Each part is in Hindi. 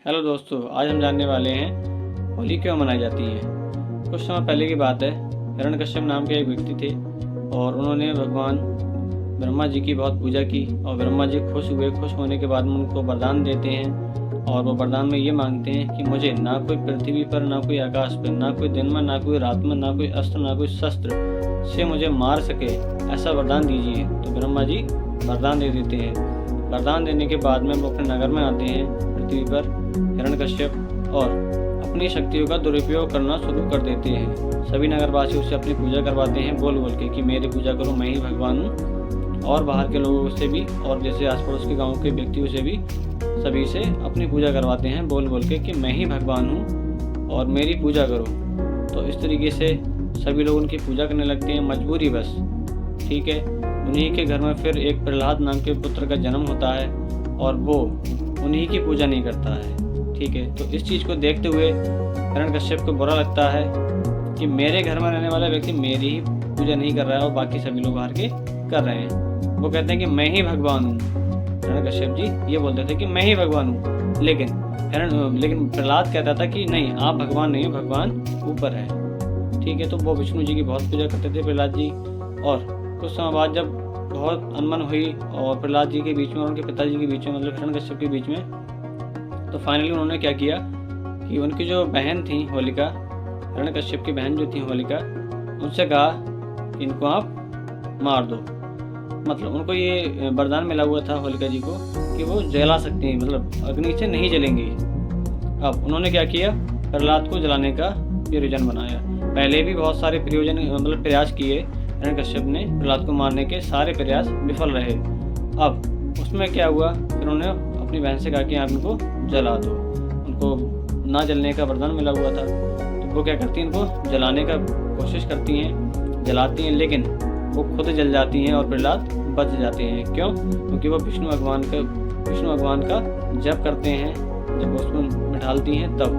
हेलो दोस्तों, आज हम जानने वाले हैं होली क्यों मनाई जाती है। कुछ समय पहले की बात है। हिरण्यकश्यप नाम के एक व्यक्ति थे और उन्होंने भगवान ब्रह्मा जी की बहुत पूजा की और ब्रह्मा जी खुश हुए। खुश होने के बाद में उनको वरदान देते हैं और वो वरदान में ये मांगते हैं कि मुझे ना कोई पृथ्वी पर, ना कोई आकाश पर, ना कोई दिन में, ना कोई रात में, ना कोई अस्त्र, ना कोई शस्त्र से मुझे मार सके, ऐसा वरदान दीजिए। तो ब्रह्मा जी वरदान दे देते हैं। वरदान देने के बाद में वो अपने नगर में आते हैं पृथ्वी पर हिरण्यकश्यप और अपनी शक्तियों का दुरुपयोग करना शुरू कर देते हैं। सभी नगरवासी उससे अपनी पूजा करवाते हैं बोल बोल के कि मेरी पूजा करो, मैं ही भगवान हूँ। और बाहर के लोगों से भी और जैसे आस पड़ोस के गाँव के व्यक्तियों से भी सभी से अपनी पूजा करवाते हैं बोल बोल के कि मैं ही भगवान हूँ और मेरी पूजा करो। तो इस तरीके से सभी लोग उनकी पूजा करने लगते हैं मजबूरी बस। ठीक है, उन्हीं के घर में फिर एक प्रहलाद नाम के पुत्र का जन्म होता है और वो उन्हीं की पूजा नहीं करता है। ठीक है, तो इस चीज़ को देखते हुए हिरण्यकश्यप को बुरा लगता है कि मेरे घर में रहने वाला व्यक्ति मेरी ही पूजा नहीं कर रहा है और बाकी सभी लोग बाहर के कर रहे हैं। वो कहते हैं कि मैं ही भगवान हूँ। हिरण्यकश्यप जी ये बोलते थे कि मैं ही भगवान हूँ, लेकिन प्रहलाद कहता था कि नहीं, आप भगवान नहीं हो, भगवान ऊपर है। ठीक है, तो वो विष्णु जी की बहुत पूजा करते थे प्रहलाद जी। और कुछ समय बाद जब बहुत अनबन हुई और प्रहलाद जी के बीच में और उनके पिताजी के बीच में, मतलब हिरण्यकश्यप के बीच में, तो फाइनली उन्होंने क्या किया कि उनकी जो बहन थी होलिका, हिरण्यकश्यप की बहन जो थी होलिका, उनसे कहा कि इनको आप मार दो। मतलब उनको ये वरदान मिला हुआ था होलिका जी को कि वो जला सकती हैं, मतलब अग्नि से नहीं जलेंगी। अब उन्होंने क्या किया, प्रहलाद को जलाने का प्रयोजन बनाया। पहले भी बहुत सारे प्रयास किए हिरण्यकश्यप ने, प्रहलाद को मारने के सारे प्रयास विफल रहे। अब उसमें क्या हुआ, फिर उन्होंने अपनी बहन से कहा कि आप इनको जला दो। उनको ना जलने का वरदान मिला हुआ था, तो वो क्या करती हैं, इनको जलाने का कोशिश करती हैं, जलाती हैं, लेकिन वो खुद जल जाती हैं और प्रहलाद बच जाते हैं। क्यों? क्योंकि वो विष्णु भगवान का जप करते हैं, जब वो उसमें ढालती हैं तब।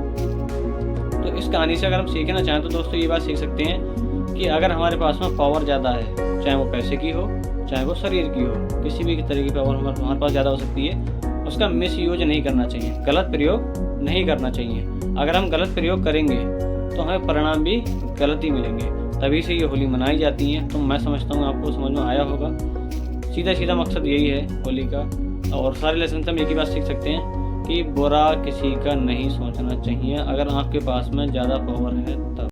तो इस कहानी से अगर हम सीखना चाहें तो दोस्तों ये बात सीख सकते हैं कि अगर हमारे पास में पावर ज़्यादा है, चाहे वो पैसे की हो, चाहे वो शरीर की हो, किसी भी तरह की पावर हमारे पास ज़्यादा हो सकती है, उसका मिसयूज नहीं करना चाहिए, गलत प्रयोग नहीं करना चाहिए। अगर हम गलत प्रयोग करेंगे तो हमें परिणाम भी गलत ही मिलेंगे। तभी से ये होली मनाई जाती है। तो मैं समझता हूँ आपको समझ में आया होगा। सीधा मकसद यही है होली का। और सारे लेसन से हम एक ही बात सीख सकते हैं कि बुरा किसी का नहीं सोचना चाहिए अगर आपके पास में ज़्यादा पावर है तब।